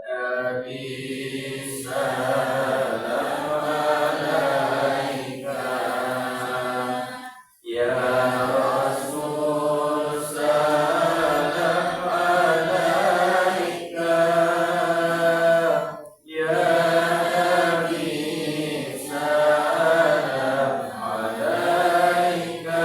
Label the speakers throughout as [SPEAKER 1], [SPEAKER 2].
[SPEAKER 1] Nabi salam alaika ya Rasul salam alaika ya Nabi salam alaika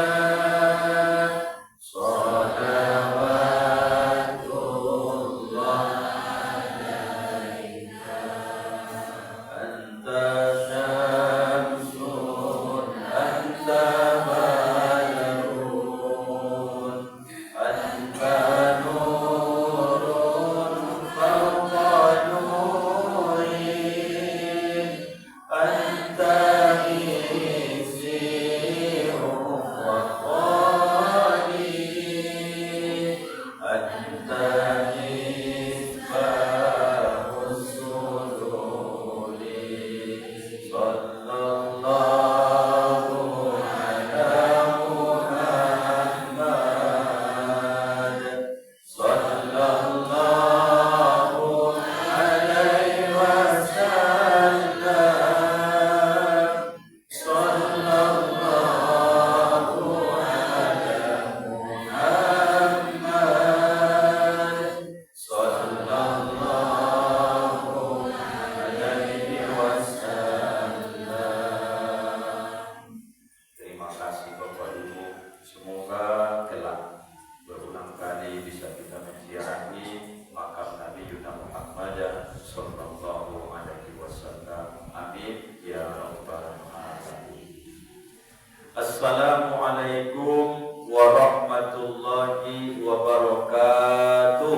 [SPEAKER 1] Assalamualaikum warahmatullahi wabarakatuh.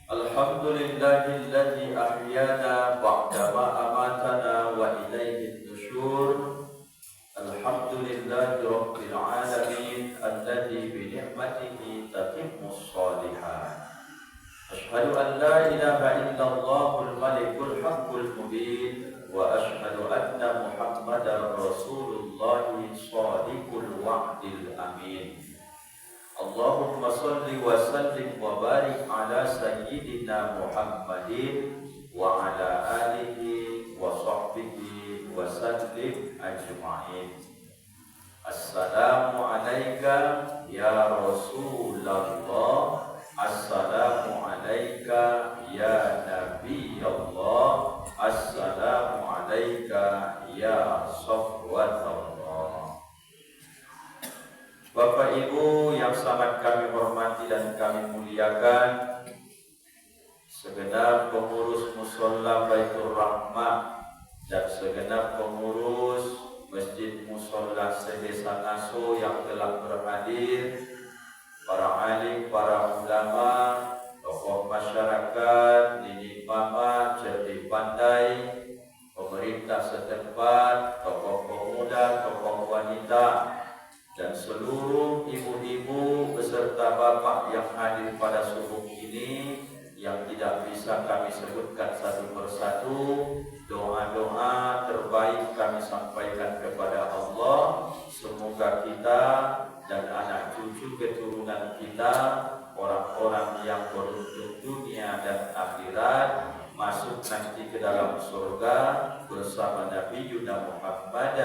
[SPEAKER 1] Alhamdulillahilladzi ahyana ba'dama amatana wa ilaihin nusyur. Alhamdulillahi rabbil alamin alladzi bi ni'matihi tatimmus shalihat. Asyhadu an la ilaha illallahul malikul haqqul mubin wa asyhadu anna Muhammadar Rasulullah shadiqul wa'dil amin. Allahumma shalli wa sallim wa barik ala sayyidina Muhammadin wa ala alihi wa sahbihi wa sallim ajma'in. Assalamu alayka ya Rasulullah. Assalamu alayka ya Nabi Allah. Assalamu alayka ya Safwatullah. Bapak Ibu yang sangat kami hormati dan kami muliakan, segenap pengurus Musholla Baitur Rahmah dan segenap pengurus Masjid Musholla Sedesa Ngaso yang telah berhadir, para alim, para ulama, tokoh masyarakat, Nini Mama, Cerdik Pandai, pemerintah setempat, tokoh pemuda, tokoh wanita, dan seluruh ibu-ibu beserta bapak yang hadir pada subuh ini, yang tidak bisa kami sebutkan satu persatu. Doa-doa terbaik kami sampaikan kepada Allah. Semoga kita dan anak cucu keturunan kita, orang-orang yang beruntung dunia dan akhirat, masuk nanti ke dalam surga bersama Nabi Yuna Muhammad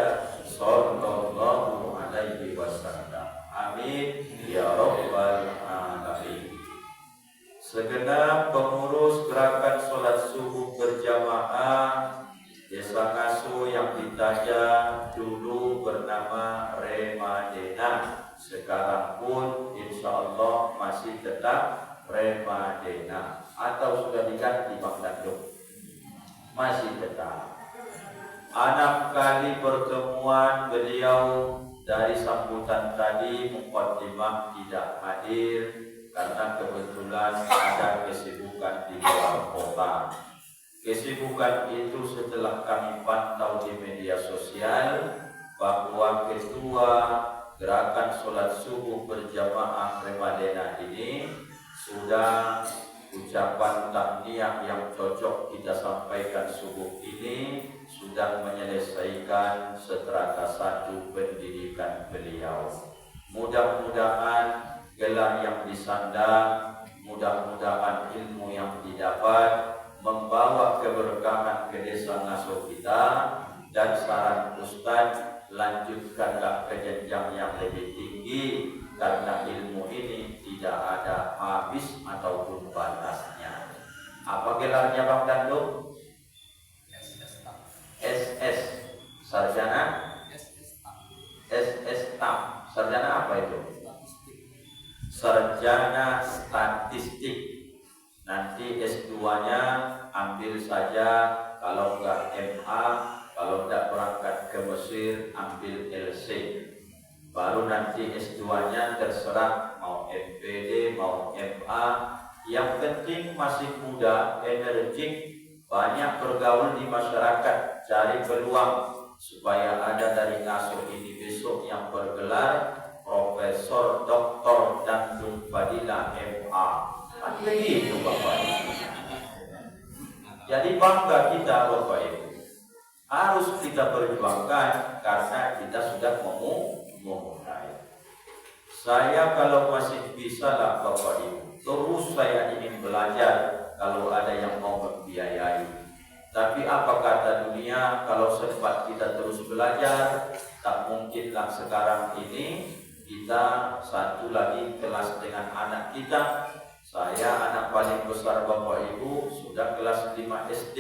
[SPEAKER 1] sallallahu alaihi wasallam. Amin ya rabbal alamin. Segenap pengurus gerakan sholat subuh berjamaah Desa Ngaso yang ditajam dulu bernama Remadena, sekarang pun insya Allah masih tetap Remadena, atau sudah diganti Bang Dandung? Masih tetap. Anak kali pertemuan beliau dari sambutan tadi muqaddimah tidak hadir karena kebetulan ada kesibukan di luar kota. Kesibukan itu setelah kami pantau di media sosial bahwa ketua gerakan sholat subuh berjamaah Remadena ini sudah ucapan tahniah yang cocok kita sampaikan subuh ini, sudah menyelesaikan strata 1 pendidikan beliau. Mudah-mudahan yang disandang, mudah-mudahan ilmu yang didapat membawa keberkahan ke desa Ngaso kita. Dan saran Ustaz, lanjutkanlah ke jenjang yang lebih tinggi, karena ilmu ini tidak ada habis ataupun batasnya. Apa gelarnya Bang Dando? SS Sarjana SS TAP. Sarjana apa itu? Sarjana Statistik. Nanti S2-nya ambil saja, kalau enggak MA, kalau enggak berangkat ke Mesir ambil LC. Baru nanti S2-nya terserah mau MPD mau MA. Yang penting masih muda, energik, banyak bergaul di masyarakat, cari peluang supaya ada dari Ngaso ini besok yang bergelar Profesor Dr. Dandung Fadila MA. Kan begitu Bapak Ibu. Jadi bangga kita Bapak Ibu. Harus kita perjuangkan karena kita sudah memulai. Saya kalau masih bisa lah Bapak Ibu, terus saya ingin belajar kalau ada yang mau membiayai. Tapi apa kata dunia, kalau sempat kita terus belajar, tak mungkinlah sekarang ini kita satu lagi kelas dengan anak kita. Saya anak paling besar Bapak Ibu, sudah kelas 5 SD.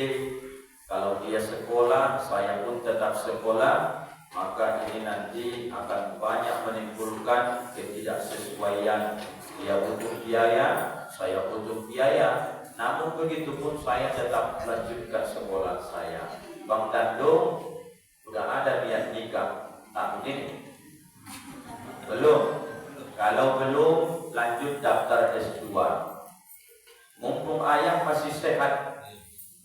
[SPEAKER 1] Kalau dia sekolah, saya pun tetap sekolah. Maka ini nanti akan banyak menimbulkan ketidaksesuaian. Dia butuh biaya, saya butuh biaya. Namun begitu pun saya tetap melanjutkan sekolah saya. Bang Dando sudah ada niat nikah tahun ini? Belum. Kalau belum, lanjut daftar S2. Mumpung ayah masih sehat,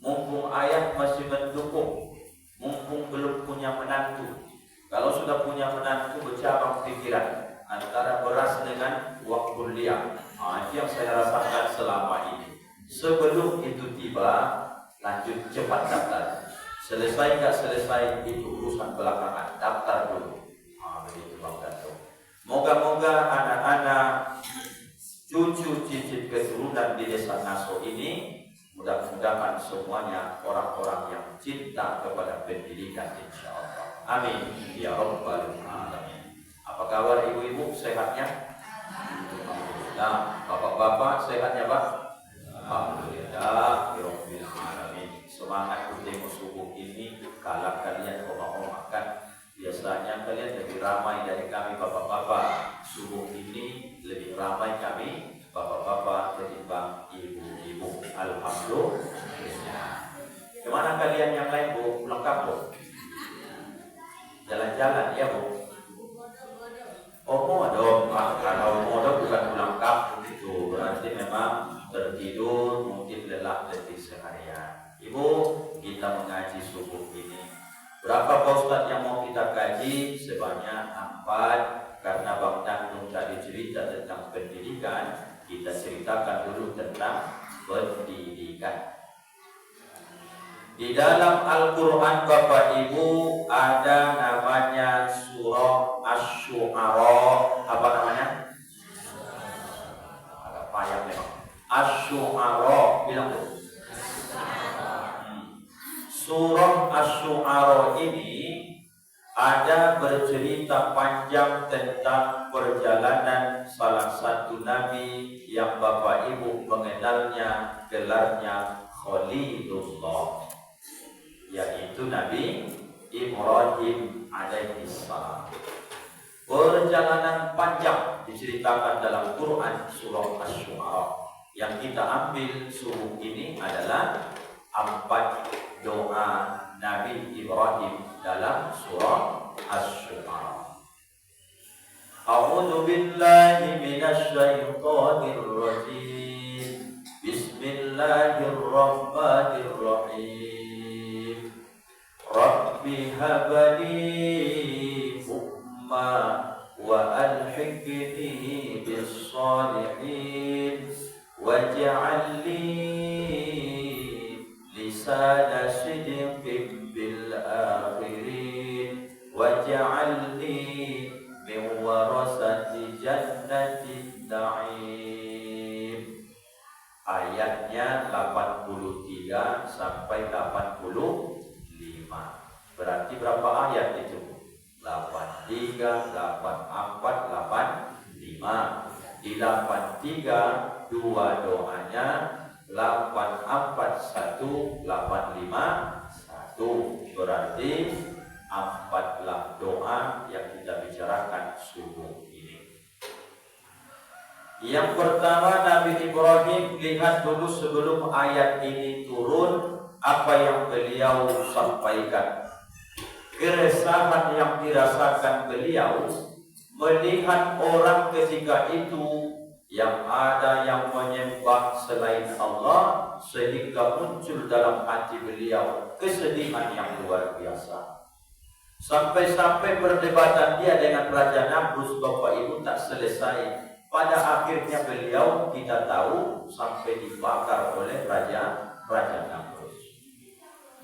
[SPEAKER 1] mumpung ayah masih mendukung, mumpung belum punya menantu. Kalau sudah punya menantu, bercabang pikiran antara beras dengan uang kuliah. Itu yang saya rasakan selama ini. Sebelum itu tiba, lanjut cepat daftar. Selesai nggak selesai itu urusan belakangan, daftar dulu. Begitu Bang Dato. Moga-moga anak-anak, cucu cicit keturunan di desa Ngaso ini, mudah-mudahan semuanya orang-orang yang cinta kepada pendidikan, insya Allah. Amin ya rabbal alamin. Apa kabar ibu-ibu, sehatnya? Alhamdulillah. Bapak-bapak sehatnya Pak? Alhamdulillah ya rabbil alamin. Semangat demo subuh ini kalau kalian omah-omahkan. Biasanya kalian lebih ramai dari kami bapak-bapak. Subuh ini lebih ramai kami bapak-bapak ketimbang ibu-ibu. Alhamdulillah. Kemana kalian yang lain Bu? Pulang kampung? Jalan-jalan ya Bu? Oh modok. Kalau modok bukan pulang kampung itu, berarti memang tertidur, mungkin lelah letih seharian. Ibu, kita mengaji subuh ini. Berapa Pak Ustadz yang mau kita kaji? Sebanyak 4. Karena Bang Dandung tadi cerita tentang pendidikan, kita ceritakan dulu tentang pendidikan. Di dalam Al-Quran Bapak Ibu ada namanya surah Asy-Syu'ara. Apa namanya? Agak payah memang. Asy-Syu'ara, bilang tuh. Surah Asy-Syu'ara ini ada bercerita panjang tentang perjalanan salah satu nabi yang Bapak Ibu mengenalnya, gelarnya Khalilullah, yaitu Nabi Ibrahim alaihissalam. Perjalanan panjang diceritakan dalam Quran surah Asy-Syu'ara. Yang kita ambil suruh ini adalah 4 doa Nabi Ibrahim dalam surah Asy-Syu'ara. A'udzu billahi minasy syaithanir rajim. Bismillahirrahmanirrahim. Rabbi habli hukma wa alhiqni bis salihin waj'al li lisana sidqin bil akhirin waj'al li min warasati jannati jannatin na'im. Ayatnya 83 sampai 85. Berarti berapa ayat itu? 83, 84, 85. Di 83 dua doanya, 84 1, 85 1. Berarti 4 doa yang kita bicarakan subuh ini. Yang pertama, Nabi Ibrahim, lihat dulu sebelum ayat ini turun apa yang beliau sampaikan. Keresahan yang dirasakan beliau melihat orang ketika itu yang ada yang menyembah selain Allah, sehingga muncul dalam hati beliau kesedihan yang luar biasa. Sampai-sampai perdebatan dia dengan Raja Namrus, Bapak Ibu, tak selesai. Pada akhirnya beliau, kita tahu, sampai dibakar oleh Raja Namrus.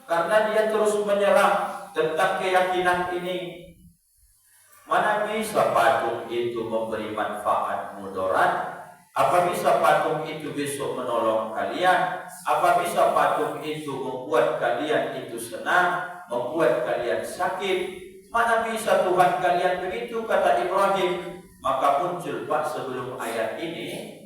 [SPEAKER 1] Karena dia terus menyerang tentang keyakinan ini. Mana bisa patung itu memberi manfaat mudarat? Apa bisa patung itu besok menolong kalian? Apa bisa patung itu membuat kalian itu senang, membuat kalian sakit? Mana bisa Tuhan kalian begitu, kata Ibrahim. Maka muncul Pak sebelum ayat ini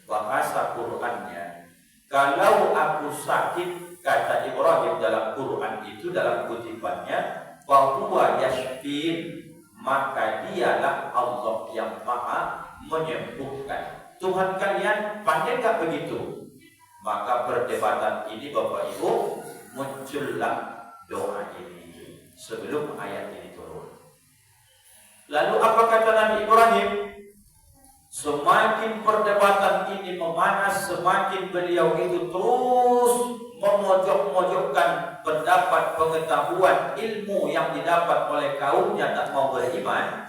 [SPEAKER 1] bahasa Qur'annya. Kalau aku sakit, kata Ibrahim dalam Quran itu, dalam kutipannya, bahwa yashfin, maka dialah Allah yang maha menyembuhkan. Tuhan kalian pandai gak begitu? Maka perdebatan ini, Bapak Ibu, muncullah doa ini sebelum ayat ini turun. Lalu apa kata Nabi Ibrahim? Semakin perdebatan ini memanas, semakin beliau itu terus memojok-mojokkan pendapat, pengetahuan, ilmu yang didapat oleh kaumnya tak mau beriman.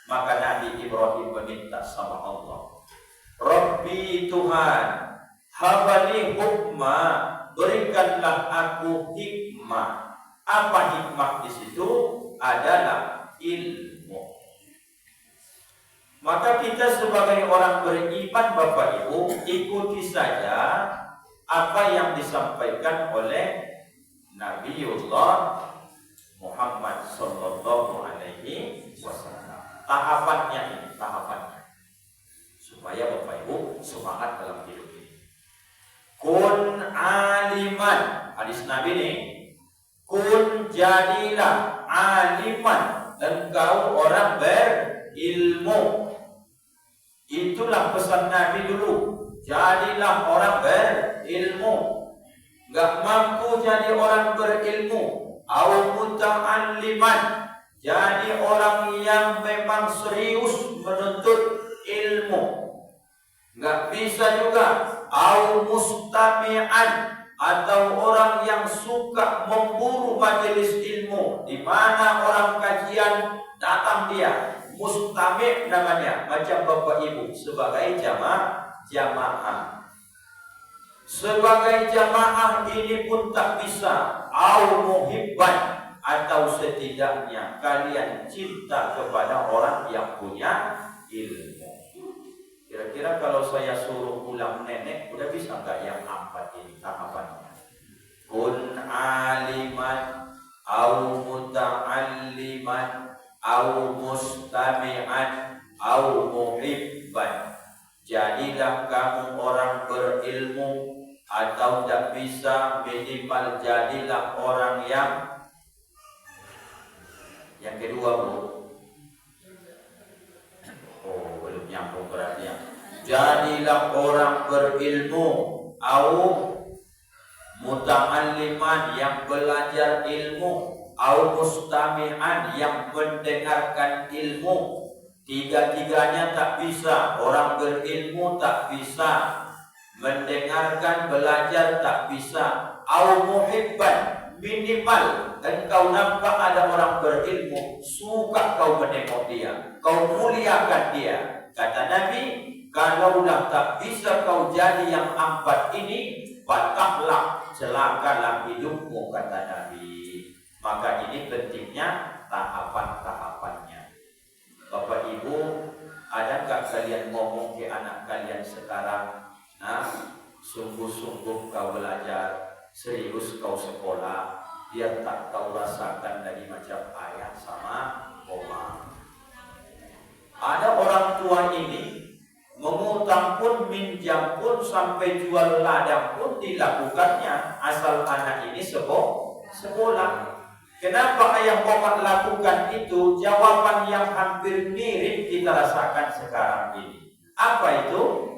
[SPEAKER 1] Maka Nabi Ibrahim meminta sama Allah, Rabbi Tuhan, habali hukma, berikanlah aku hikmah. Apa hikmah di situ? Adalah ilmu. Maka kita sebagai orang beriman, Bapak Ibu, ikuti saja apa yang disampaikan oleh Nabiullah Muhammad sallallahu alaihi wasallam. Tahapannya ini, tahapannya. Supaya Bapak Ibu semangat dalam hidup ini. Kun aliman, hadis Nabi ini. Kun jadilah aliman, engkau orang berilmu. Itulah pesan Nabi dulu. Jadilah orang berilmu. Gak mampu jadi orang berilmu, au muta'alliman, jadi orang yang memang serius menuntut ilmu. Gak bisa juga au mustami'an, atau orang yang suka memburu majelis ilmu, di mana orang kajian datang dia. Mustami' namanya, macam Bapak Ibu sebagai jamaah. Sebagai jamaah ini pun tak bisa. Au muhibban, atau setidaknya kalian cinta kepada orang yang punya ilmu. Kira-kira kalau saya suruh ulang nenek, udah bisa nggak yang 4 ini tahapannya? Kun aliman, au muta'alliman, au mustami'an, au muhibban. Jadilah kamu orang berilmu, atau tak bisa minimal jadilah orang yang kedua, Bu. Oh, belum nyambung berarti ya. Jadilah orang berilmu, au muta'alliman, yang belajar ilmu, au mustami'an, yang mendengarkan ilmu. Tiga-tiganya tak bisa. Orang berilmu tak bisa, mendengarkan, belajar tak bisa. Au muhibban, minimal engkau nampak ada orang berilmu, suka kau menengok dia, kau muliakan dia. Kata Nabi, kalaulah tak bisa kau jadi yang 4 ini, patahlah, celakalah hidupmu, kata Nabi. Maka ini pentingnya tahapan-tahapannya. Bapak Ibu, Ada nggak kalian ngomong ke anak kalian sekarang, nah, sungguh-sungguh kau belajar, serius kau sekolah, biar tak kau rasakan dari macam ayah sama oma. Ada orang tua ini mengutang pun, minjam pun, sampai jual ladang pun dilakukannya, asal anak ini sekolah. Kenapa ayah oma lakukan itu? Jawaban yang hampir mirip kita rasakan sekarang ini. Apa itu?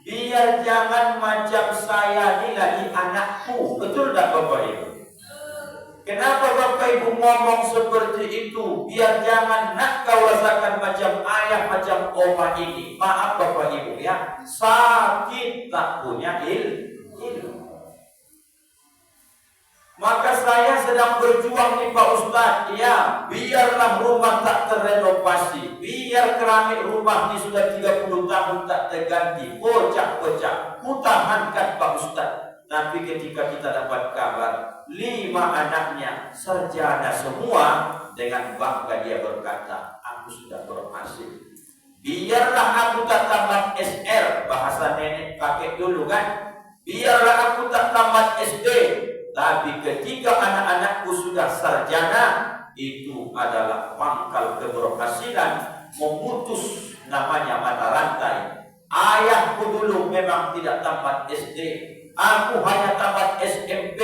[SPEAKER 1] Biar jangan macam saya ini lagi anakku. Betul tak Bapak Ibu? Kenapa Bapak Ibu ngomong seperti itu? Biar jangan nak kau rasakan macam ayah, macam oma ini. Maaf Bapak Ibu ya, sakit tak punya ilmu. Maka saya sedang berjuang nih Pak Ustadz, ya, biarlah rumah tak terrenovasi, biar keramik rumah ini sudah 30 tahun tak terganti, pecah-pecah, kutahankan Pak Ustadz. Tapi ketika kita dapat kabar 5 anaknya sarjana semua, dengan bangga dia berkata, aku sudah berhasil. Biarlah aku tak tamat SR, bahasa nenek kakek dulu kan, biarlah aku tak tamat SD, tapi ketika anak-anakku sudah sarjana, itu adalah pangkal keberhasilan, memutus namanya mata rantai. Ayahku dulu memang tidak tamat SD, aku hanya tamat SMP.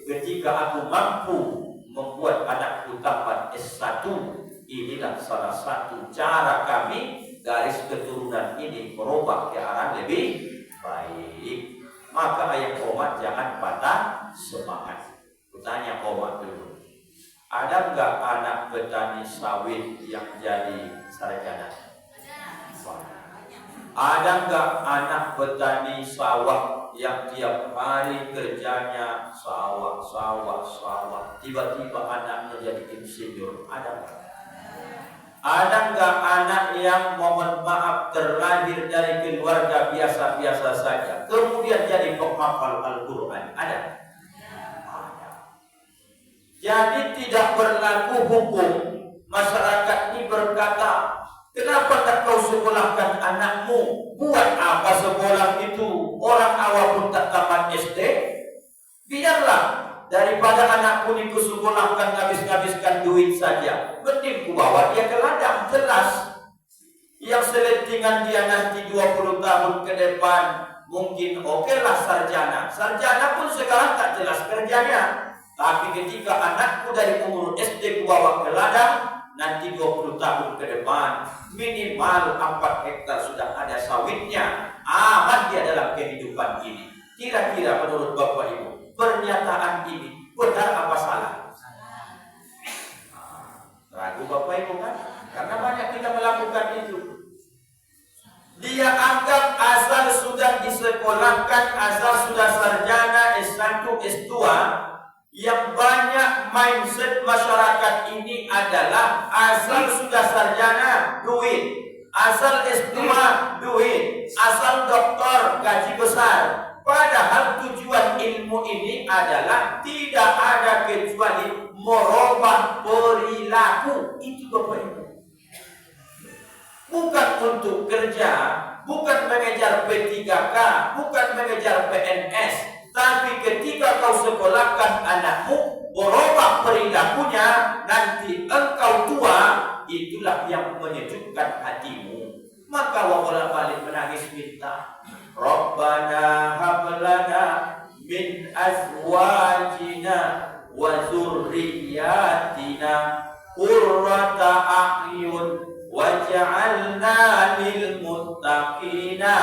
[SPEAKER 1] Ketika aku mampu membuat anakku tamat S1, inilah salah satu cara kami garis keturunan ini merubah ke arah lebih baik. Maka ayah oma jangan patah semangat. Kutanya oma dulu, ada enggak anak petani sawit yang jadi sarjana? Ada enggak anak petani sawah yang tiap hari kerjanya sawah, tiba-tiba anaknya jadi insinyur? Ada enggak? Ada enggak anak yang mohon maaf terlahir dari keluarga biasa-biasa saja, kemudian jadi penghafal Al-Quran? Ada? Ada. Jadi tidak berlaku hukum. Masyarakat ini berkata, kenapa tak kau sekolahkan anakmu? Buat apa sekolah itu? Orang awam pun tak tamat SD. Biarlah, daripada anakku ini kusekolahkan habis-habiskan duit saja, mending ku bawa dia ke ladang. Jelas yang selentingan dia nanti 20 tahun ke depan mungkin oke lah sarjana. Sarjana pun sekarang tak jelas kerjanya. Tapi ketika anakku dari umur SD ku bawa ke ladang, nanti 20 tahun ke depan minimal 4 hektar sudah ada sawitnya. Aman dia dalam kehidupan ini. Kira-kira menurut Bapak Ibu, pernyataan ini benar apa salah? Ragu Bapak Ibu kan? Karena banyak kita melakukan itu. Dia anggap asal sudah disekolahkan, asal sudah sarjana S1, S2, yang banyak mindset masyarakat ini adalah asal sudah sarjana duit, asal S2 duit, asal doktor gaji besar. Padahal tujuan ilmu ini adalah tidak ada kecuali merubah perilaku. Itu Bapak Ibu. Bukan untuk kerja, bukan mengejar P3K, bukan mengejar PNS. Tapi ketika kau sekolahkan anakmu, merubah perilakunya, nanti engkau tua, itulah yang menyejukkan hatimu. Maka wawala balik menangis minta, Rabbana hablana min azwajina wa zurriyatina qurrata a'yun waj'alna lil muttaqina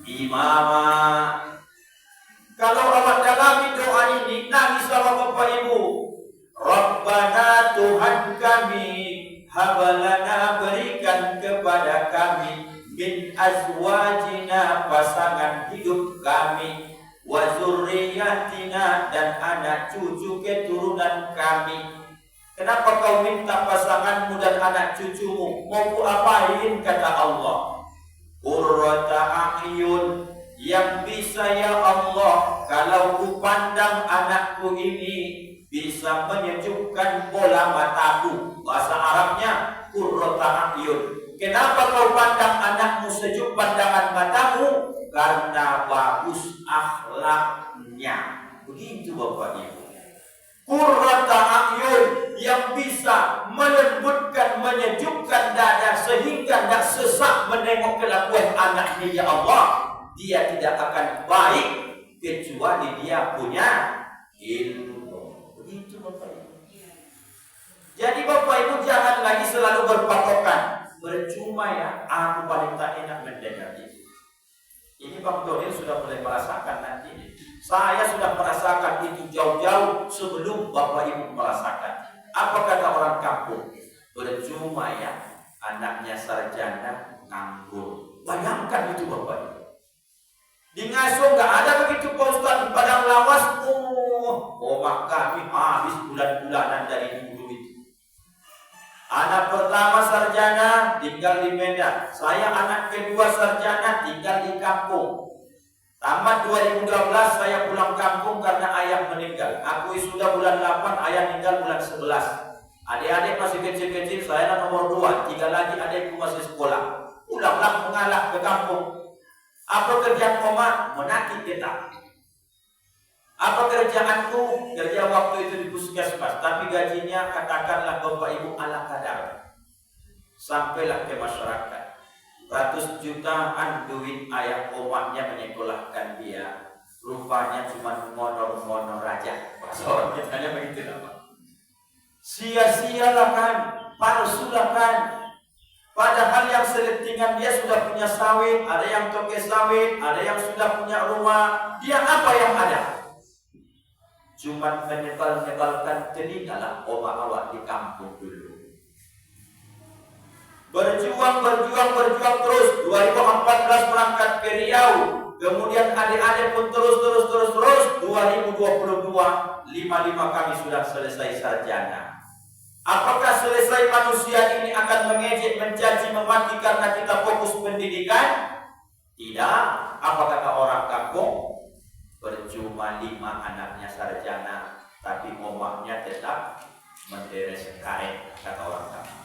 [SPEAKER 1] imama. Kalau awak dalami doa ini, nangis sama Bapak Ibu. Rabbana Tuhan kami, hablana berikan kepada kami, min azwajina pasangan hidup kami, wa zurriyatina dan anak cucu keturunan kami. Kenapa kau minta pasanganmu dan anak cucumu? Mau ku apain? Kata Allah, qurrata a'yun, yang bisa ya Allah, kalau ku pandang anakku ini bisa menyejukkan bola mataku. Bahasa Arabnya qurrata a'yun,
[SPEAKER 2] Kenapa kau pandang anakmu sejuk pandangan matamu? Karena bagus akhlaknya. Begitu Bapak Ibu. Qurrata a'yun, yang bisa melembutkan, menyejukkan dada sehingga tidak sesak menengok kelakuan anaknya. Ya Allah, dia tidak akan baik kecuali dia punya ilmu. Begitu Bapak Ibu. Jadi Bapak Ibu jangan lagi selalu berpatokan. Percuma ya, aku paling tak enak mendengar itu. Ini Bang Donil sudah mulai merasakan nanti. Saya sudah merasakan itu jauh-jauh sebelum Bapak Ibu merasakan. Apa kata orang kampung? Percuma ya, anaknya sarjana nganggur. Bayangkan itu Bapak Ibu. Di Ngaso nggak ada begitu Pak Ustaz, di Padang Lawas. Maka kami habis bulan-bulanan dari dulu itu. Anak pertama sarjana tinggal di Medan. Saya anak kedua sarjana tinggal di kampung. Tamat 2012 saya pulang kampung karena ayah meninggal. Aku sudah bulan 8, ayah meninggal bulan 11. Adik-adik masih kecil-kecil, saya nomor 2. 3 lagi adikku masih sekolah. Pulanglah mengalah ke kampung. Apa kerjaan Oma? Menakik kita. Apa kerjaanku? Kerja waktu itu di puskesmas, tapi gajinya katakanlah Bapak Ibu ala kadar. Sampailah ke masyarakat. 100 jutaan duit ayah omaknya menyekolahkan dia. Rupanya cuma monor-monor aja. Orang kitanya begitu lah. Sia-sialah kan, palsulah kan. Padahal yang seletingan dia sudah punya sawit, ada yang toke sawit, ada yang sudah punya rumah. Dia apa yang ada? Cuma menebal-nebalkan telinga lah omak awak di kampung dulu. Berjuang terus. 2014 berangkat ke Riau. Kemudian adik-adik pun terus. 2022 55 kami sudah selesai sarjana. Apakah selesai manusia ini akan mengejek, mencaci, memaki karena kita fokus pendidikan? Tidak. Apa kata orang kampung? Percuma 5 anaknya sarjana, tapi omaknya tetap menderes karet, kata orang kampung.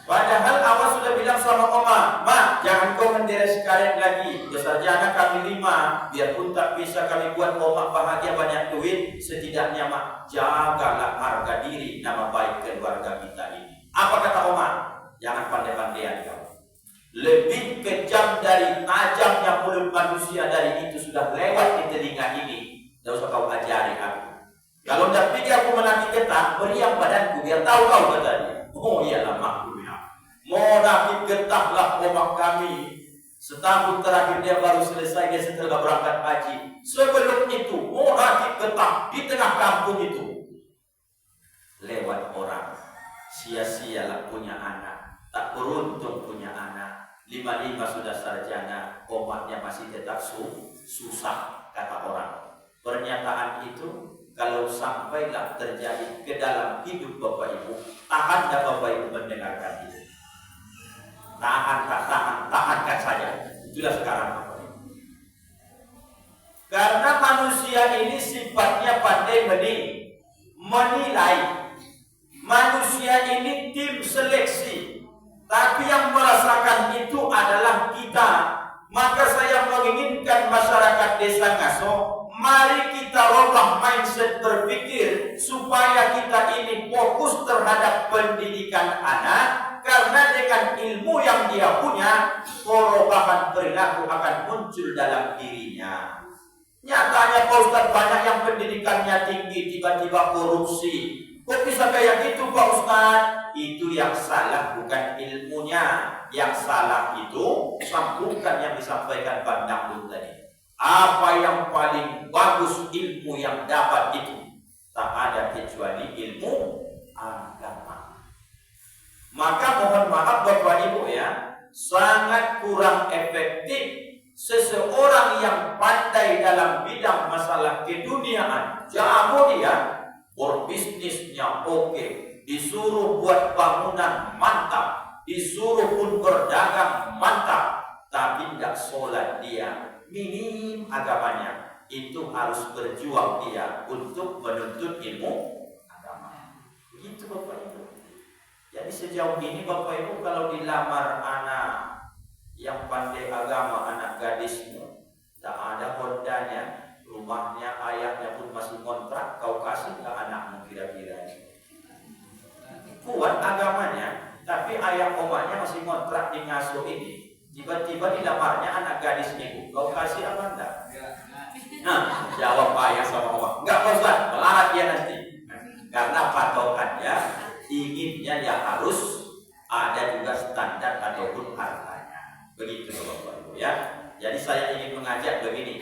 [SPEAKER 2] Padahal awal sudah bilang sama Oma, Ma, jangan kau menderes karet lagi. Sarjana kami 5, biarpun tak bisa kami buat Oma bahagia banyak duit, setidaknya Ma, jagalah harga diri, nama baik keluarga kita ini. Apa kata Oma? Jangan pandai-pandaian kau. Lebih kejam dari tajamnya mulut manusia dari itu sudah lewat di telinga ini. Tidak usah kau ajari aku. Kalau tidak pikir aku menanti getah, beriang badanku biar tahu kau katanya. Oh iyalah maklumnya. Mau nakik getahlah omak kami. Setahun terakhir dia baru selesai, dia setelah berangkat haji. Sebelum itu, mau nakik getah di tengah kampung itu. Lewat orang. Sia-sialah punya anak. Tak beruntung punya anak. 55 sudah sarjana, omaknya masih tetap susah, kata orang. Pernyataan itu kalau sampailah terjadi ke dalam hidup Bapak Ibu, tahan tak Bapak Ibu mendengarkan itu? Tahankan saja. Itulah sekarang Bapak Ibu. Karena manusia ini sifatnya pandai menilai. Manusia ini tim seleksi. Tapi yang merasakan itu adalah kita. Maka saya menginginkan masyarakat desa Ngaso, mari kita rubah mindset berpikir supaya kita ini fokus terhadap pendidikan anak. Karena dengan ilmu yang dia punya, perubahan perilaku akan muncul dalam dirinya. Nyatanya Pak Ustaz, banyak yang pendidikannya tinggi tiba-tiba korupsi. Kok bisa kayak gitu Pak Ustaz? Itu yang salah bukan ilmunya. Yang salah itu sambungkan yang disampaikan Bang Dangdut tadi. Apa yang paling bagus ilmu yang dapat itu? Tak ada kecuali ilmu agama. Maka mohon maaf Bapak Ibu ya, sangat kurang efektif seseorang yang pandai dalam bidang masalah keduniaan, jago dia, berbisnisnya oke, disuruh buat bangunan mantap, disuruh pun berdagang mantap, tapi tidak sholat dia, minim agamanya. Itu harus berjuang dia untuk menuntut ilmu agama. Begitu Bapak Ibu. Jadi sejauh ini Bapak Ibu kalau dilamar anak yang pandai agama, anak gadismu, tak ada hondanya, rumahnya, ayahnya pun masih kontrak, kau kasih ke anakmu kira-kira? Kuat agamanya, tapi ayah omanya masih kontrak di ngasuh ini. Tiba-tiba dilamarnya anak gadis ibu, kau kasih apa enggak? Nah, jawab ayah sama oma, enggak Pak Ustaz, melarat dia nanti. Karena patokannya, inginnya dia harus ada juga standar ataupun harganya. Begitu Bapak Ibu ya. Jadi saya ingin mengajak begini.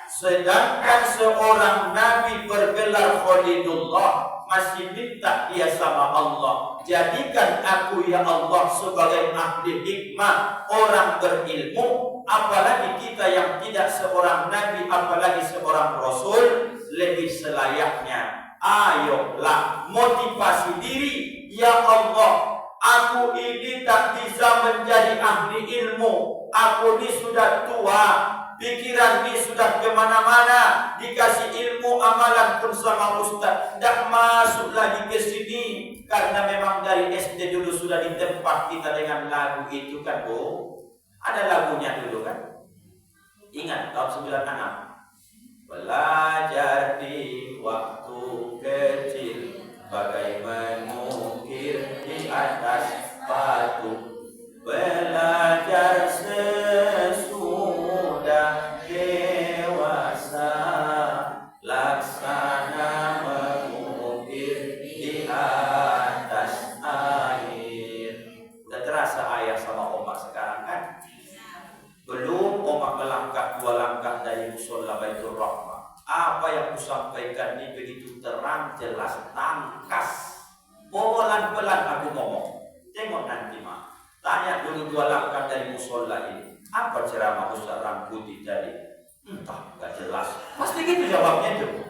[SPEAKER 2] Sedangkan seorang nabi bergelar Khalilullah masih minta dia sama Allah, jadikan aku ya Allah sebagai ahli hikmah, orang berilmu. Apalagi kita yang tidak seorang nabi, apalagi seorang rasul, lebih selayaknya ayolah motivasi diri. Ya Allah, aku ini tak bisa menjadi ahli ilmu, aku ini sudah tua, pikiran ini sudah kemana-mana, dikasih ilmu amalan pun sama Ustaz, tidak masuk lagi ke sini. Karena memang dari SD dulu sudah ditempat kita dengan lagu itu kan Bu. Ada lagunya dulu kan. Ingat tahun 96. Belajar di waktu kecil, bagai mengukir di atas batu. Belajar sesudah dewasa, laksana mengukir di atas air. Udah terasa ayah sama omak sekarang kan? Belum omak melangkah 2 langkah dari musola Baitur Rahmah. Apa yang kusampaikan ini begitu terang, jelas, tangkas. Pelan-pelan aku ngomong. Tengok nanti mah. Tanya dulu 2 langkah dari musola ini. Apa ceramah Ustaz Rangkuti tadi? Entah, gak jelas. Pasti gitu jawabnya itu.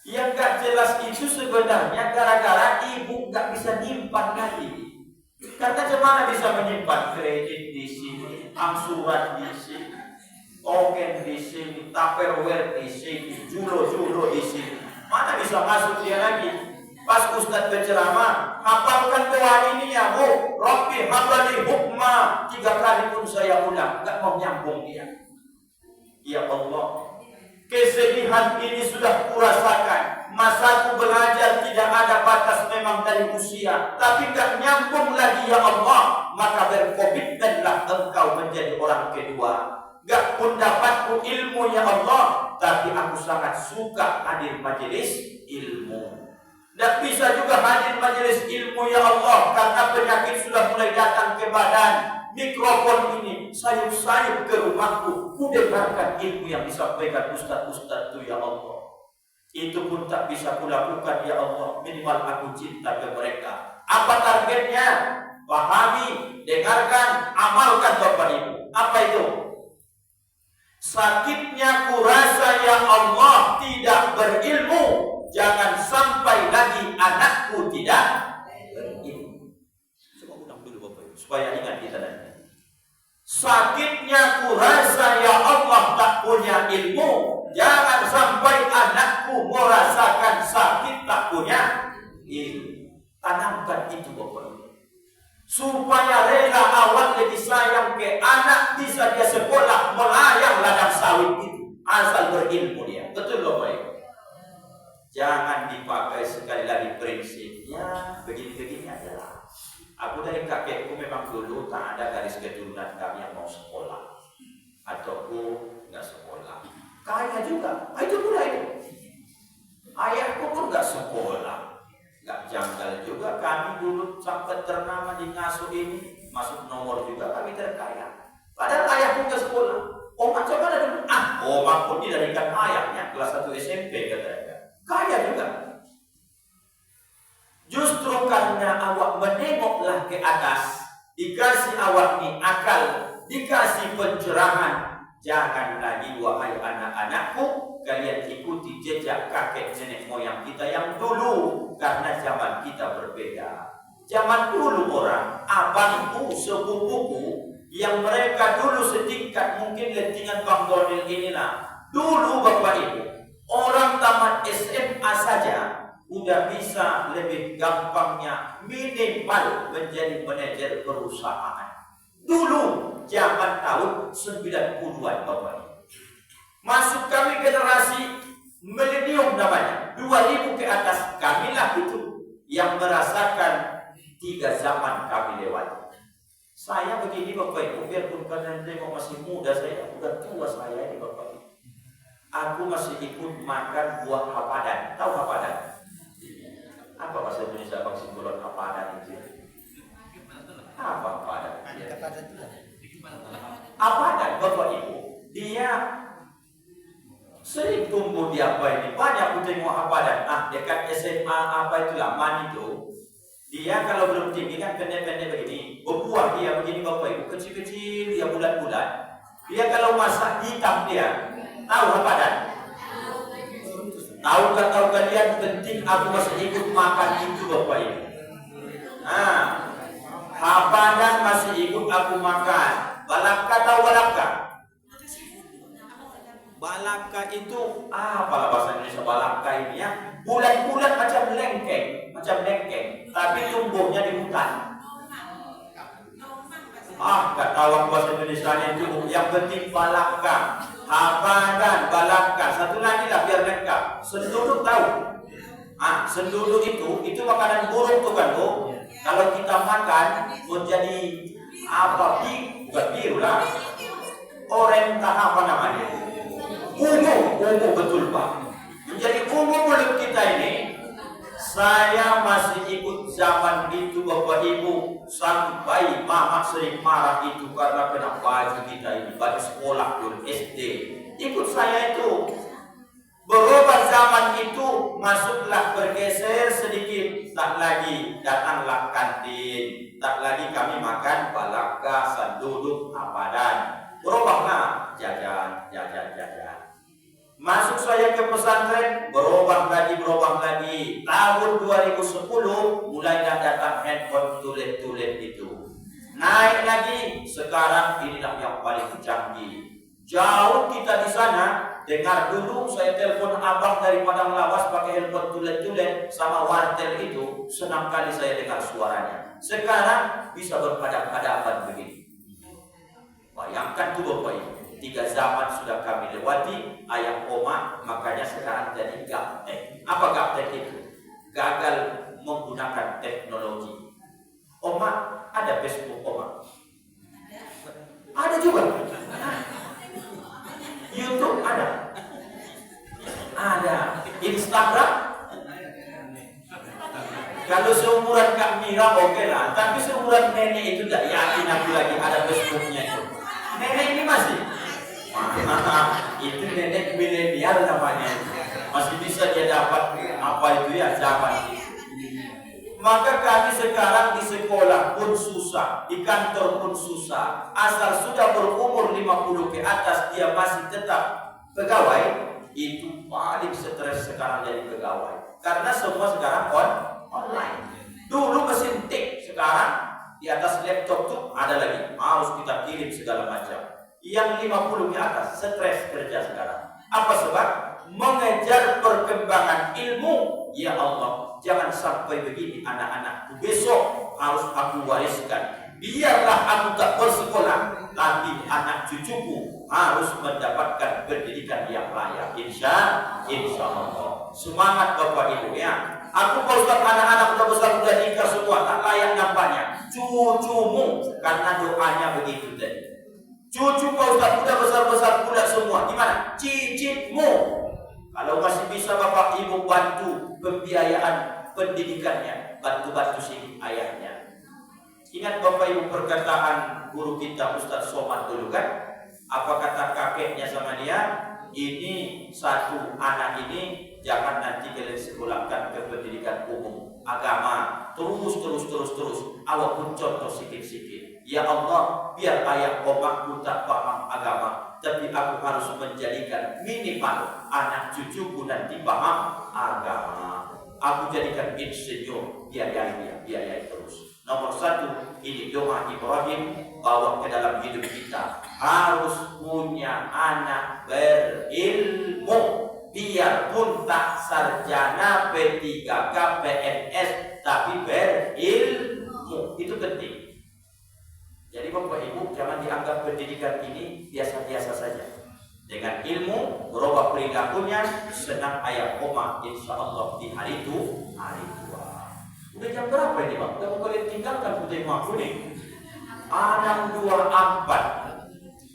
[SPEAKER 2] Yang gak jelas itu sebenarnya gara-gara ibu gak bisa nyimpan lagi. Karena gimana bisa menyimpan kredit di sini, angsuran di sini, token di sini, tupperware di sini, julo-julo di sini. Mana bisa masuk dia lagi? Pas Ustaz berceramah, hafalkan doa ini ya Bu, Rabbi habli hukma. 3 kali pun saya ulang, gak mau nyambung dia. Ya Allah, kesedihan ini sudah kurasakan. Masaku belajar tidak ada batas memang dari usia, tapi gak nyambung lagi ya Allah. Maka berkomitmenlah engkau menjadi orang kedua. Gak pun dapatku ilmu ya Allah, tapi aku sangat suka hadir majelis ilmu. Tak bisa juga hadir majelis ilmu ya Allah, karena penyakit sudah mulai datang ke badan. Mikrofon ini sayup-sayup ke rumahku, kudengarkan ilmu yang disampaikan ustaz-ustaz itu ya Allah. Itu pun tak bisa kulakukan ya Allah, minimal aku cinta ke mereka. Apa targetnya? Pahami, dengarkan, amalkan Bapak Ibu. Apa itu? Sakitnya kurasa ya Allah tidak berilmu, jangan sampai lagi anakku tidak berilmu. Coba ulang dulu Bapak Ibu, supaya ingat kita nanti. Sakitnya kurasa ya Allah tak punya ilmu, jangan sampai anakku merasakan sakit tak punya ilmu. Tanamkan itu Bapak Ibu, supaya rela awak lebih sayang ke anak, bisa dia sekolah melayang ladang sawit itu, asal berilmu dia. Betul Bapak Ibu? Jangan dipakai sekali lagi prinsipnya begini-begini aja lah. Aku dari kakekku memang dulu tak ada garis keturunan kami yang mau sekolah, ataupun nggak sekolah. Kaya juga, itu pula itu. Ayahku pun nggak sekolah, nggak janggal juga. Kami dulu sampai ternama di ngasuh ini, masuk nomor juga kami terkaya. Padahal ayahku nggak sekolah. Oma coba ada dulu. Oma pun didarikan ayahnya kelas 1 SMP katanya. Kaya juga. Justru karena awak menengoklah ke atas, dikasih awak ni akal, dikasih pencerahan. Jangan lagi wahai anak-anakku, kalian ikuti jejak kakek nenek moyang kita yang dulu. Karena zaman kita berbeda. Zaman dulu orang, abangku, sepupuku, yang mereka dulu setingkat mungkin lentingan Bang Donil inilah. Dulu Bapak Ibu, orang tamat SMA saja udah bisa lebih gampangnya minimal menjadi manajer perusahaan. Dulu zaman tahun 90-an Bapak. Masuk kami generasi milenium namanya, 2000 ke atas, kamilah itu yang merasakan 3 zaman kami lewati. Saya begini Bapak Ibu, biarpun kalian tengok masih muda, saya udah tua saya ini Bapak Ibu. Aku masih ikut makan buah hapadan. Tahu hapadan? Apa bahasa Indonesia Bang Simbolon hapadan itu? Apa hapadan? Hapadan Bapak Ibu, dia sering tumbuh di apa ini, banyak aku tengok hapadan. Dekat SMA apa itulah, Man itu, dia kalau belum tinggi kan pendek-pendek begini, berbuah dia begini Bapak Ibu, kecil-kecil dia bulat-bulat. Dia kalau masak hitam dia. Tahu hapadan? Tahu kalian penting aku masih ikut makan itu Bapak Ibu. Hapadan masih ikut aku makan. Balaka tahu balaka? Balaka itu apalah bahasa Indonesia balaka ini ya, bulat-bulat macam lengkeng, tapi tumbuhnya di hutan. Gak tahu bahasa Indonesia itu. Yang penting balaka, hapadan, balaka. Satu lagi lah biar lengkap. Senduduk tahu? Senduduk itu makanan burung tuh kan Bu. Kalau kita makan menjadi apa? Bukan biru lah. Oren apa namanya? Ungu betul Pak. Menjadi ungu mulut kita ini. Saya masih ikut zaman itu Bapak Ibu, sampai mama sering marah itu karena kena baju kita ini, baju sekolah dulu SD. Ikut saya itu. Berubah zaman itu, masuklah bergeser sedikit, tak lagi datanglah kantin, tak lagi kami makan balaka, sanduduk, hapadan. Berubahlah jajan. Masuk saya ke pesantren, berubah lagi. Tahun 2010 mulailah datang handphone tulet itu. Naik lagi, sekarang inilah yang paling canggih. Jauh kita di sana, dengar dulu saya telepon abang dari Padang Lawas pakai handphone tulet sama wartel itu, senang kali saya dengar suaranya. Sekarang bisa berhadapan begini. Bayangkan tuh Bapak Ibu. 3 zaman sudah kami lewati, ayah oma, makanya sekarang jadi gaptek. Apa gaptek itu? Gagal menggunakan teknologi. Oma, ada Facebook Oma? Ada juga. YouTube ada. Ada. Instagram? Kalau seumuran Kak Mira oke lah, tapi seumuran nenek itu tidak yakin aku lagi ada Facebooknya itu. Nenek ini masih? Itu nenek milenial namanya. Masih bisa dia dapat apa itu ya, zaman. Maka kami sekarang di sekolah pun susah, di kantor pun susah. Asal sudah berumur 50 ke atas dia masih tetap pegawai, itu paling stres sekarang jadi pegawai. Karena semua sekarang online. Dulu mesin tik, sekarang di atas laptop tuh ada lagi, harus kita kirim segala macam. Yang 50 ke atas stres kerja sekarang. Apa sebab? Mengejar perkembangan ilmu. Ya Allah, jangan sampai begini anak-anakku besok harus aku wariskan. Biarlah aku tak bersekolah, tapi anak cucuku harus mendapatkan pendidikan yang layak. Insya Allah. Semangat Bapak Ibu ya. Aku Pak Ustaz, anak-anak udah besar, udah nikah semua, tak layak nampaknya. Cucumu, karena doanya begitu tadi. Cucu Pak Ustaz udah besar-besar pula semua. Gimana? Cicitmu. Kalau masih bisa Bapak Ibu bantu pembiayaan pendidikannya, bantu-bantu sini ayahnya. Ingat Bapak Ibu perkataan guru kita Ustaz Somad dulu kan? Apa kata kakeknya sama dia? Ini satu anak ini jangan nanti kalian sekolahkan ke pendidikan umum agama. Terus. Awak pun contoh sikit-sikit. Ya Allah, biar ayah omakku tak paham agama, tapi aku harus menjadikan minimal anak cucuku nanti paham agama. Aku jadikan insinyur, biayai terus. Nomor 1, ini doa Ibrahim, bawa ke dalam hidup kita. Harus punya anak berilmu. biarpun tak sarjana P3K PNS tapi berilmu, itu penting. Jadi Bapak Ibu jangan dianggap pendidikan ini biasa-biasa saja. Dengan ilmu berubah perilakunya, senang ayat koma insya Allah di hari itu hari tua. Udah jam berapa ini Bang? Udah mau kalian tinggalkan putih aku nih. 6.24.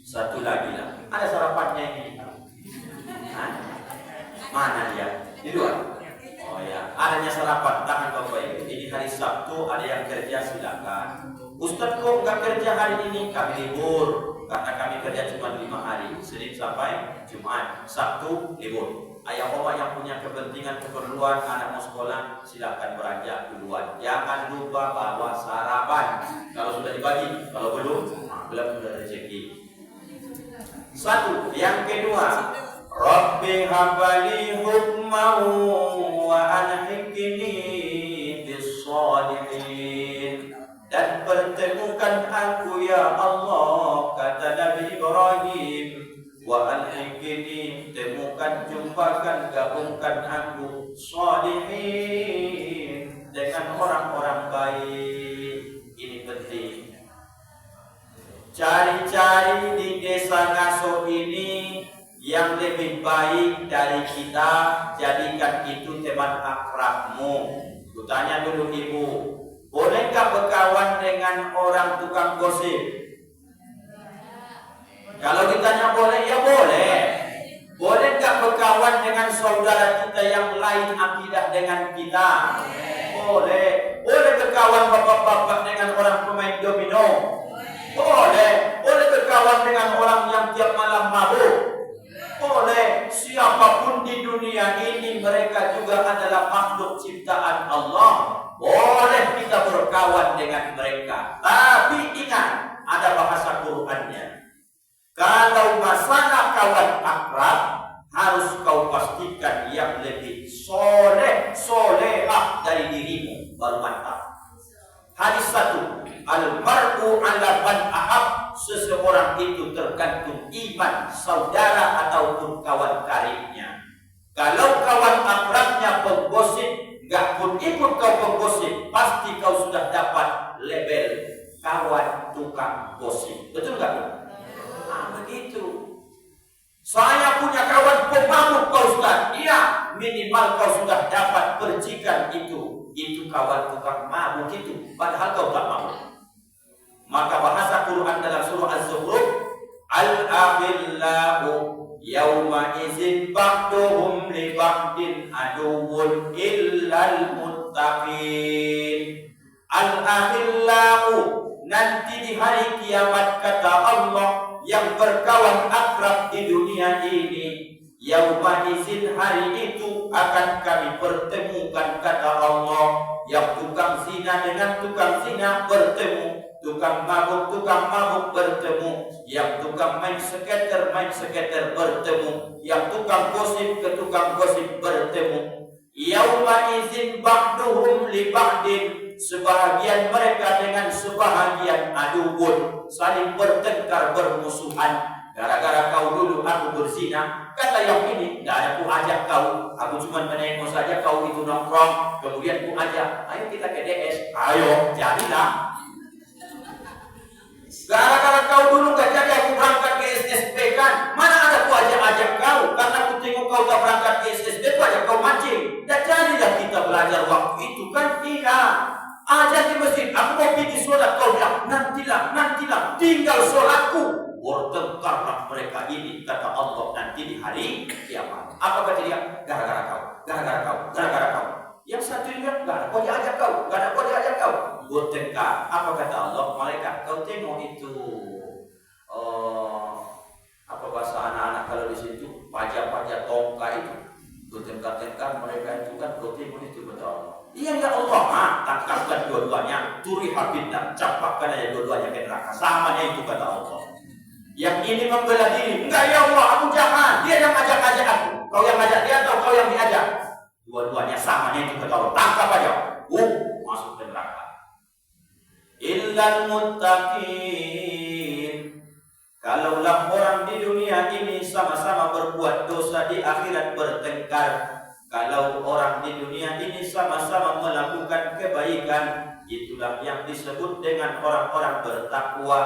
[SPEAKER 2] Satu lagi lah. Ada sarapannya ini. Hah? Mana dia? Di luar. Oh ya, adanya sarapan tangan Bapak Ibu. Ini hari Sabtu, ada yang kerja silakan. Ustadz kok nggak kerja hari ini? Kami libur karena kami kerja cuma 5 hari, Senin sampai Jumat. Sabtu libur. Ayah oma yang punya kepentingan keperluan anak mau sekolah silakan beranjak duluan. Jangan lupa bawa sarapan. Kalau sudah dibagi, kalau belum sudah rezeki. Satu, yang kedua, Rabbi habali hukmau wa alhiqni bis-shalihin. Dan pertemukan aku ya Allah, kata Nabi Ibrahim, wa alhiqni, temukan, jumpakan, gabungkan aku shalihin, dengan orang-orang baik. Ini penting. Cari-cari di desa Ngaso ini yang lebih baik dari kita, jadikan itu teman akrabmu. Kutanya dulu ibu, bolehkah berkawan dengan orang tukang gosip? Kalau ditanya boleh, ya boleh. Bolehkah berkawan dengan saudara kita yang lain akidah dengan kita? Boleh. Boleh berkawan bapak-bapak dengan orang pemain domino? Boleh. Boleh berkawan dengan orang yang tiap malam mabuk? Boleh. Siapapun di dunia ini, mereka juga adalah makhluk ciptaan Allah. Boleh kita berkawan dengan mereka. Tapi ingat, ada bahasa Qur'annya. Kalau masalah kawan akrab, harus kau pastikan yang lebih solehah dari dirimu, baru mantap. Hadis 1, al-mar'u 'ala man ahab, seseorang itu tergantung iman saudara ataupun kawan karibnya. Kalau kawan akrabnya penggosip, gak pun ikut kau penggosip, pasti kau sudah dapat label kawan tukang gosip. Betul gak? Nah, begitu. Saya punya kawan pemabuk Pak Ustaz. Iya, minimal kau sudah dapat percikan itu. Itu kawan tukang mabuk itu, padahal kau tak mabuk. Maka bahasa Quran dalam surah Az-Zukhruf, al-akhillahu yawma izin ba'duhum li ba'din aduwwun illal muttaqin. Al-akhillahu, nanti di hari kiamat kata Allah, yang berkawan akrab di dunia ini, yauma izin, hari itu akan kami pertemukan kata Allah. Yang tukang zina dengan tukang zina bertemu, tukang mabuk bertemu, yang tukang main skater bertemu, yang tukang gosip ke tukang gosip bertemu. Yauma izin ba'duhum li ba'din, sebahagian mereka dengan sebahagian aduun, saling bertengkar bermusuhan. Gara-gara kau dulu aku berzina, kata yang ini, tidak ada ku ajak kau, aku cuma menengok saja kau itu nongkrong, kemudian ku ajak, ayo kita ke DS, ayo jadilah. Gara-gara kau dulu gak jadi aku berangkat ke SSB kan, mana ada ku ajak-ajak kau, karena aku tengok kau tak berangkat ke SSB, ku ajak kau mancing, dan jadilah kita belajar waktu itu kan. Tidak. Ajar di masjid, aku mau pergi sholat, kau bilang nantilah, tinggal sholatku. Bertengkarlah mereka ini, kata Allah, nanti di hari kiamat. Apa kata dia? Gara-gara kau. Yang satu juga gak ada kau diajak kau, bertengkar. Apa kata Allah? Malaikat, kau tengok itu, apa bahasa anak-anak kalau di situ, pajak tongkat itu, bertengkar mereka itu kan, kau tengok itu, kata Allah. Iya ya Allah, tangkapkan dua-duanya, turi habibna, capakkan aja dua-duanya ke neraka. Samanya itu kata Allah. Yang ini membela diri, enggak ya Allah, aku jangan, dia yang ajak aku. Kau yang ajak dia atau kau yang diajak? Dua-duanya samanya itu kata Allah. Tangkap aja, masuk ke neraka. Illal muttaqin. Kalaulah orang di dunia ini sama-sama berbuat dosa di akhirat bertengkar. Kalau orang di dunia ini sama-sama melakukan kebaikan, itulah yang disebut dengan orang-orang bertakwa.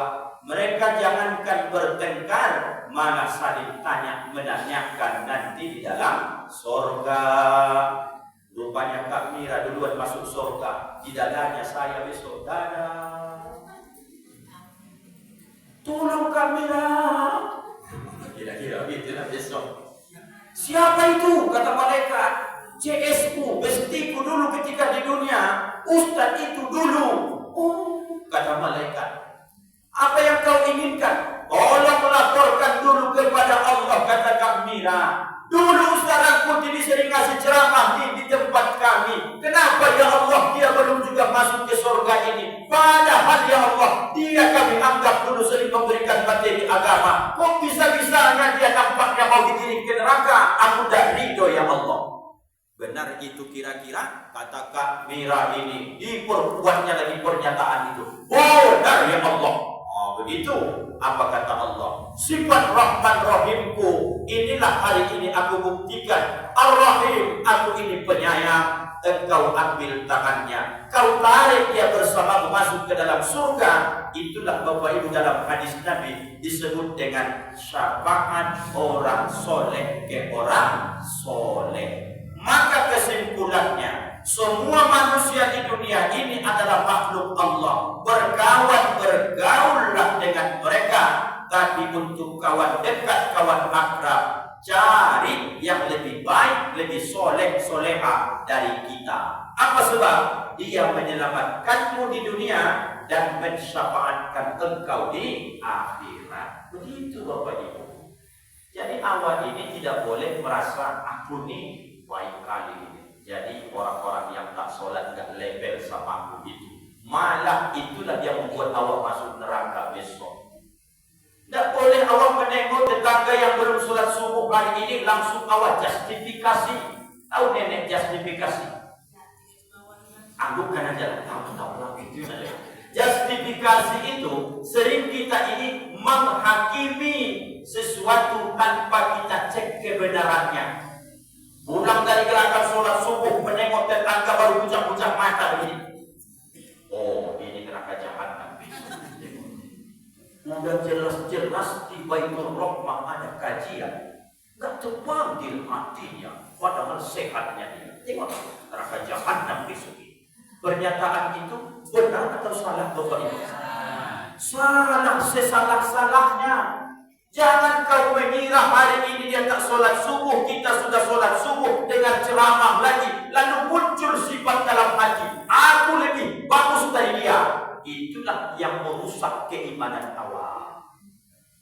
[SPEAKER 2] Mereka jangankan bertengkar, malah saling tanya menanyakan nanti di dalam surga. Rupanya Kak Mira duluan masuk surga, di dadanya saya besok dadah. Tolong Kak Mira. Kira-kira gitulah besok. Siapa itu? Kata malaikat. CS ku, bestiku dulu ketika di dunia. Ustaz itu dulu. Oh, kata malaikat. Apa yang kau inginkan? Tolong laporkan dulu kepada Allah, kata Kak Mira. Dulu Ustaz Rangkuti sering ngasih ceramah di tempat kami. Kenapa ya Allah dia belum juga masuk ke surga ini? Padahal ya Allah dia kami anggap dulu sering memberikan materi agama. Kok bisa-bisanya dia nampaknya mau dikirim ke neraka? Aku tak ridho ya Allah. Benar itu kira-kira? Kata Kak Mira ini. Diperkuatnya lagi pernyataan itu. Benar ya Allah. Oh begitu. Apa kata Allah? Sifat Rahman Rahimku inilah hari ini aku buktikan. Ar-Rahim, aku ini penyayang. Engkau ambil tangannya, kau tarik dia bersamamu masuk ke dalam surga. Itulah Bapak Ibu dalam hadis Nabi disebut dengan syafaat orang soleh ke orang soleh. Maka kesimpulannya, semua manusia di dunia ini adalah makhluk Allah. Bergaullah dengan mereka. Tapi untuk kawan dekat, kawan akrab, cari yang lebih baik, lebih soleh, soleha dari kita. Apa sebab? Dia menyelamatkanmu di dunia dan mensyafaatkan engkau di akhirat. Begitu Bapak Ibu. Jadi awal ini tidak boleh merasa aku nih baik kali ini. Jadi orang-orang yang tak sholat gak level sama aku itu. Malah itulah yang membuat awak masuk neraka besok. Tidak boleh awak menengok tetangga yang belum sholat subuh hari ini langsung awak justifikasi. Tahu nenek justifikasi? Anggapkan aja, tahu itu saja. Justifikasi itu sering kita ini menghakimi sesuatu tanpa kita cek kebenarannya. Pulang dari gerakan sholat subuh menengok tetangga baru pucat-pucat mata begini. Oh, ini neraka jahanam. Udah jelas-jelas di Baitur Rahmah ada kajian, gak terpanggil hatinya, padahal sehatnya dia. Tengok neraka jahanam besok ini. Pernyataan itu benar atau salah Bapak Ibu? Salah sesalah-salahnya. Jangan kau mengira hari ini dia tak sholat subuh, kita sudah sholat subuh dengan ceramah lagi, lalu muncul sifat dalam hati, aku lebih bagus dari dia. Itulah yang merusak keimanan awak.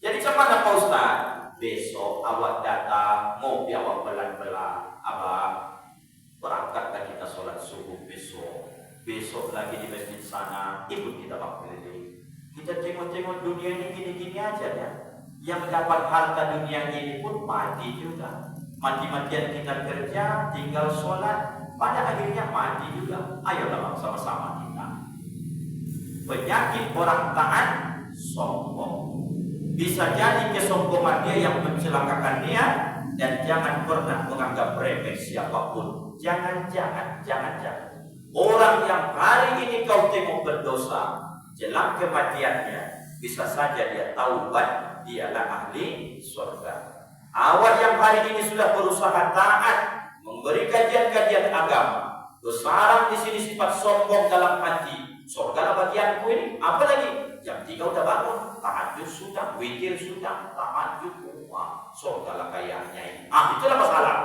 [SPEAKER 2] Jadi macam mana Pak Ustaz? Besok awak datang, mau awak belan-belan, abang berangkatlah kita sholat subuh besok. Besok lagi di masjid sana, ikut kita keliling. Kita tengok-tengok dunia ini gini-gini aja ya. Yang dapat harta dunia ini pun mati juga. Mati-matian kita kerja, tinggal sholat, pada akhirnya mati juga. Ayolah sama-sama kita. Penyakit orang taat sombong. Bisa jadi kesombongan dia yang mencelakakan dia. Dan jangan pernah menganggap remeh siapapun. Jangan. Orang yang hari ini kau tengok berdosa, jelang kematiannya, bisa saja dia taubat, dialah ahli surga. Awak yang hari ini sudah berusaha taat, memberi kajian-kajian agama, bersarang di sini sifat sombong dalam hati. Surga lah bagianku ini. Apalagi jam 3 udah bangun, tahajud sudah, witir sudah, tahajud. Wah, surga lah kayaknya ini. Itulah masalah.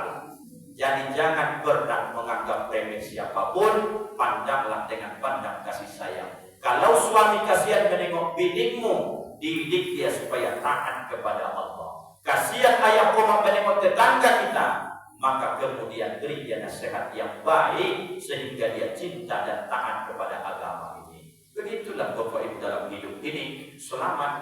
[SPEAKER 2] Jadi jangan pernah menganggap remeh siapapun. Pandanglah dengan pandang kasih sayang. Kalau suami kasihan menengok binimu, didik dia supaya taat kepada Allah. Kasihan ayah rumah menengok tetangga kita, maka kemudian beri dia nasihat yang baik sehingga dia cinta dan taat kepada agama ini. Begitulah Bapak Ibu dalam hidup ini, selamat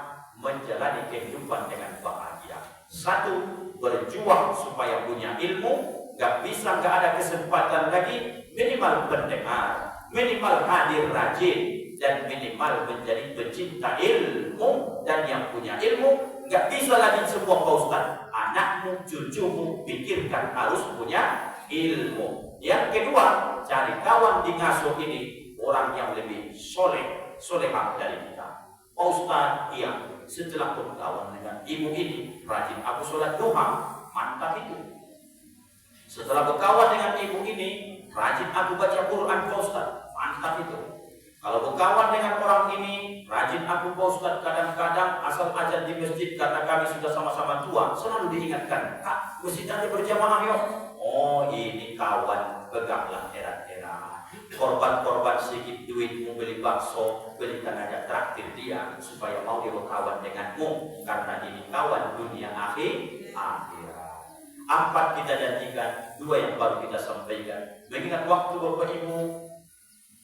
[SPEAKER 2] menjalani kehidupan dengan bahagia. Satu, berjuang supaya punya ilmu. Gak bisa, gak ada kesempatan lagi, minimal pendengar, minimal hadir rajin, dan minimal menjadi pecinta ilmu. Dan yang punya ilmu, gak bisa lagi semua Pak Ustaz. Anakmu anakmu, cucumu, pikirkan harus punya ilmu. Yang kedua, cari kawan di ngasuh ini orang yang lebih solehah dari kita. Pak Ustaz, iya, setelah berkawan dengan ibu ini, rajin aku sholat duha, mantap itu. Setelah berkawan dengan ibu ini, rajin aku baca Quran, Pak Ustaz, mantap itu. Kalau berkawan dengan orang ini, rajin aku, Pak Ustaz, kadang-kadang asal azan di masjid karena kami sudah sama-sama tua, selalu diingatkan, Kak, masjid aja berjamaah yuk. Oh, ini kawan, peganglah erat-erat. Korban-korban sedikit duit mau beli bakso, belikan aja traktir dia supaya mau dia berkawan denganmu, karena ini kawan dunia akhirat. 4 kita janjikan, 2 yang baru kita sampaikan. Mengingat waktu Bapak Ibu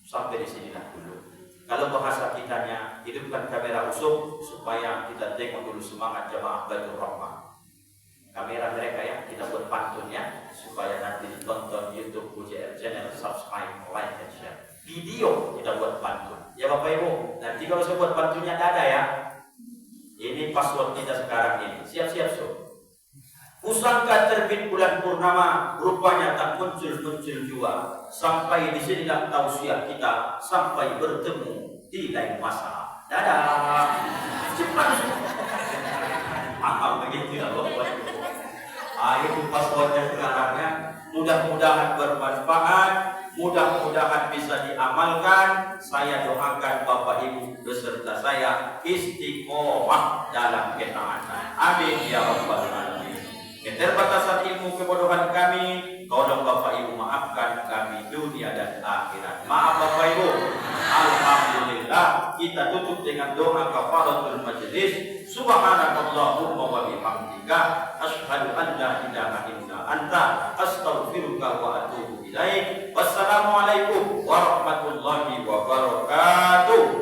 [SPEAKER 2] sampai di sini dulu. Kalau bahasa kitanya, hidupkan kamera usuk supaya kita tengok dulu semangat jamaah Baitur Rahmah. Kamera mereka ya, kita buat pantunnya supaya nanti ditonton YouTube UJR Channel, subscribe, like, dan share. Video kita buat pantun. Ya Bapak Ibu, nanti kalau saya buat pantunnya ada ya. Ini password kita sekarang ini. Siap-siap so. Kusangka terbit bulan purnama, rupanya tak muncul-muncul jua. Sampai di sinilah tausiah kita, sampai bertemu di lain masa. Dadah. Cepat. Begitu ya Bapak Ibu. Itu passwordnya sekarang ya. Mudah-mudahan bermanfaat, mudah-mudahan bisa diamalkan. Saya doakan Bapak Ibu beserta saya istiqomah dalam ketaatan. Amin ya rabbal alamin. Keterbatasan ilmu kebodohan kami, tolong Bapak Ibu maafkan kami dunia dan akhirat. Maaf Bapak Ibu. Alhamdulillah, kita tutup dengan doa kafaratul majlis. Subhanakallahumma wa bihamdika asyhadu an la ilaha illa anta astaghfiruka wa atubu ilaik. Wassalamualaikum warahmatullahi wabarakatuh.